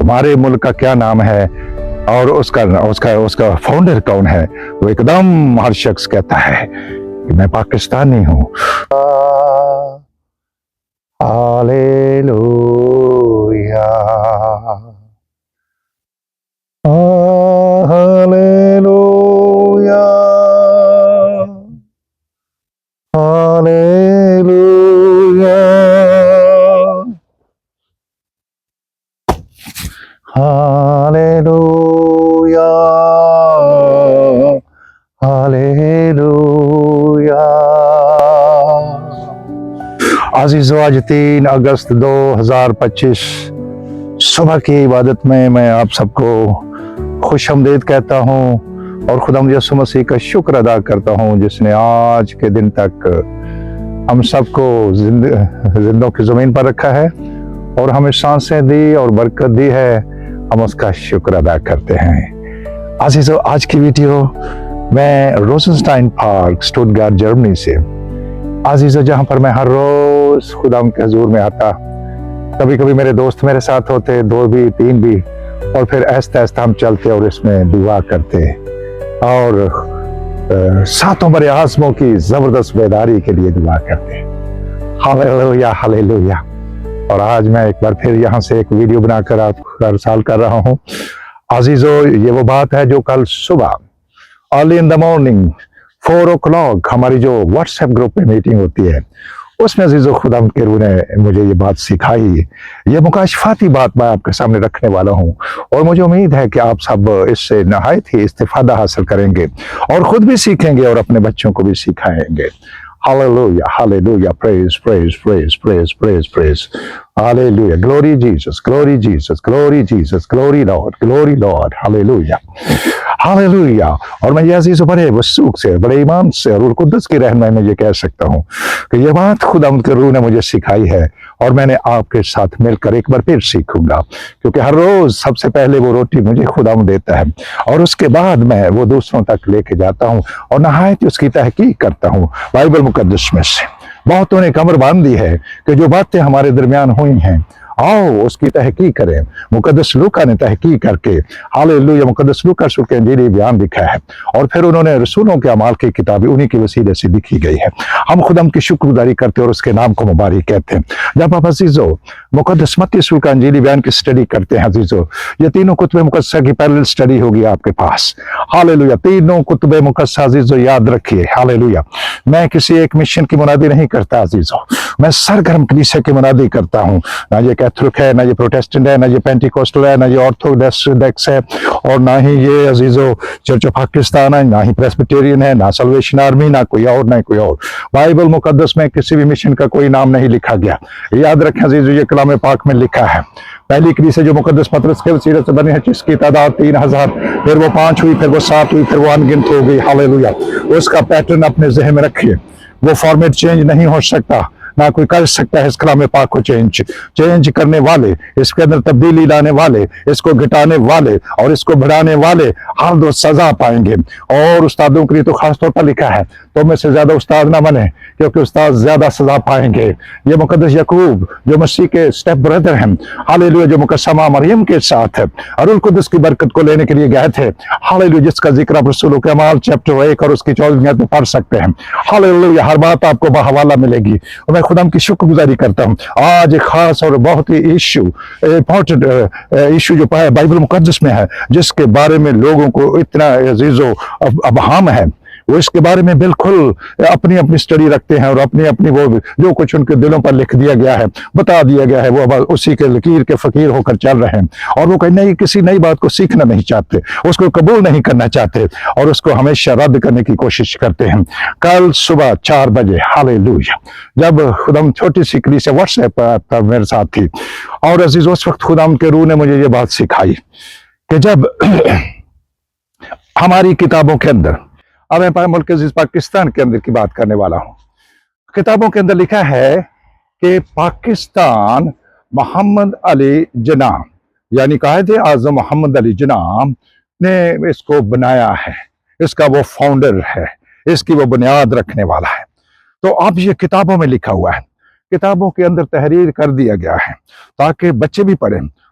ہمارے ملک کا کیا نام ہے اور اس کا فاؤنڈر کون ہے، وہ ایک دم ہر شخص کہتا ہے کہ میں پاکستانی ہوں۔ Hallelujah, hallelujah, hallelujah, hallelujah, hallelujah. عزیزو، آج 3 اگست 2025 صبح کی عبادت میں آپ سب کو خوش آمدید کہتا ہوں اور خداوند یسوع مسیح کا شکر ادا کرتا ہوں جس نے آج کے دن تک ہم سب کو زندوں کی زمین پر رکھا ہے اور ہمیں سانسیں دی اور برکت دی ہے، ہم اس کا شکر ادا کرتے ہیں۔ عزیزو، آج کی ویڈیو میں روزنسٹائن پارک اسٹوٹگارٹ جرمنی سے، عزیزو جہاں پر میں ہر روز خداوند کے حضور میں آتا، کبھی کبھی میرے دوست میرے ساتھ ہوتے، 2 بھی 3 بھی، اور پھر آہستہ آہستہ ہم چلتے اور اس میں دعا کرتے اور 7 بر اعظموں کی زبردست بیداری کے لیے دعا کرتے۔ Hallelujah, hallelujah. اور آج میں ایک بار پھر یہاں سے ایک ویڈیو بنا کر آپ کو ارسال کر رہا ہوں۔ عزیزو، یہ وہ بات ہے جو کل صبح early in the morning 4 o'clock ہماری جو واٹس ایپ گروپ میں میٹنگ ہوتی ہے، اس میں عزیزو خداوند کے روح نے مجھے یہ بات سکھائی۔ یہ مکاشفاتی بات میں آپ کے سامنے رکھنے والا ہوں اور مجھے امید ہے کہ آپ سب اس سے نہایت ہی استفادہ حاصل کریں گے اور خود بھی سیکھیں گے اور اپنے بچوں کو بھی سکھائیں گے۔ Hallelujah, hallelujah, praise, praise, praise, praise, praise, praise, hallelujah, glory Jesus, glory Jesus, glory Jesus, glory Lord, glory Lord, hallelujah, hallelujah. اور میں یہ عزیزو بڑے وثوق سے، بڑے ایمان سے اور روح القدس کی رہنمائی میں یہ کہہ سکتا ہوں کہ یہ بات خداوند کے روح نے مجھے سکھائی ہے اور میں نے آپ کے ساتھ مل کر ایک بار پھر سیکھوں گا، کیونکہ ہر روز سب سے پہلے وہ روٹی مجھے خداوند دیتا ہے اور اس کے بعد میں وہ دوسروں تک لے کے جاتا ہوں اور نہایت اس کی تحقیق کرتا ہوں بائبل مقدس میں سے۔ بہتوں نے کمر باندھ دی ہے کہ جو باتیں ہمارے درمیان ہوئی ہیں آؤ اس کی تحقیق کریں۔ مقدس لوکا نے تحقیق کر کے، ہاللویا، مقدس لوکا رسول کے انجیلی بیان لکھا ہے اور پھر انہوں نے رسولوں کے اعمال کی کتابیں انہی کے وسیلے سے لکھی گئی ہے۔ ہم خداوند کی شکر گزاری کرتے اور اس کے نام کو مبارک کہتے ہیں۔ جب آپ عزیزو مقدس متی رسول کا انجیلی بیان کی سٹڈی کرتے ہیں عزیزو، یہ تینوں کتب مقدسہ کی پیرلل سٹڈی ہوگی آپ کے پاس۔ ہاللویا، تینوں کتب مقدسہ عزیزو یاد رکھیے۔ ہاللویا، میں کسی ایک مشن کی منادی نہیں کرتا عزیزو، میں سرگرم کلیسیا کی منادی کرتا ہوں۔ نہ یہ کیتھولک ہے، نہ یہ پروٹیسٹنٹ ہے، نہ یہ پینٹیکوسٹل ہے، نہ یہ آرتھوڈاکس ہے، اور نہ ہی یہ عزیزو چرچ آف پاکستان ہے، نہ ہی پریسبیٹیرین ہے، نہ سلویشن آرمی، نہ کوئی اور، نہ کوئی اور۔ بائبل مقدس میں کسی بھی مشن کا کوئی نام نہیں لکھا گیا۔ یاد رکھیں عزیزو، یہ کلام پاک میں لکھا ہے۔ پہلی کلیسیا جو مقدس پطرس کے وسیلے سے بنی ہے، جس کی تعداد 3000، پھر وہ 5 ہوئی، پھر وہ 7 ہوئی، پھر وہ انگنت ہو گئی۔ ہاللویا، اس کا پیٹرن اپنے ذہن میں رکھیے، وہ فارمیٹ چینج نہیں ہو سکتا، نہ کوئی کر سکتا ہے اس کلام پاک کو چینج کرنے والے، اس کے اندر تبدیلی لانے والے، اس کو گھٹانے والے اور اس کو بڑھانے والے حد و سزا پائیں گے۔ اور استادوں کے لیے تو خاص طور پر لکھا ہے، تو میں سے زیادہ استاد نہ بنے کیونکہ استاد زیادہ سزا پائیں گے۔ یہ مقدس یعقوب جو مسیح کے اسٹیپ بردر ہیں، ہاللویا، جو مقدسہ مریم کے ساتھ ہے اور روح القدس کی برکت کو لینے کے لیے گئے تھے، ہاللویا، جس کا ذکر آپ رسولوں کے اعمال چیپٹر 1 اور اس کی 14 آیت میں پڑھ سکتے ہیں۔ ہاللویا، ہر بات آپ کو بحوالہ ملے گی اور میں خدا کی شکر گزاری کرتا ہوں۔ آج ایک خاص اور بہت ہی امپورٹنٹ ایشو جو بائبل مقدس میں ہے، جس کے بارے میں لوگوں کو اتنا عزیزو ابہام ہے، وہ اس کے بارے میں بالکل اپنی اپنی سٹڈی رکھتے ہیں اور اپنی اپنی وہ جو کچھ ان کے دلوں پر لکھ دیا گیا ہے، بتا دیا گیا ہے، وہ اب اسی کے لکیر کے فقیر ہو کر چل رہے ہیں اور وہ کسی نئی بات کو سیکھنا نہیں چاہتے، اس کو قبول نہیں کرنا چاہتے اور اس کو ہمیشہ رد کرنے کی کوشش کرتے ہیں۔ کل صبح 4 بجے ہاللویا جب خداوند چھوٹی سی کلیسیا واٹس ایپ پر میرے ساتھ تھی اور عزیز اس وقت خداوند کے روح نے مجھے یہ بات سکھائی کہ جب ہماری کتابوں کے اندر، اب میں ملک عزیز پاکستان کے اندر کی بات کرنے والا ہوں، کتابوں کے اندر لکھا ہے کہ پاکستان محمد علی جناح یعنی قائد اعظم محمد علی جناح نے اس کو بنایا ہے، اس کا وہ فاؤنڈر ہے، اس کی وہ بنیاد رکھنے والا ہے۔ تو اب یہ کتابوں میں لکھا ہوا ہے، کتابوں کے اندر تحریر کر دیا گیا ہے تاکہ بچے بھی پڑھیں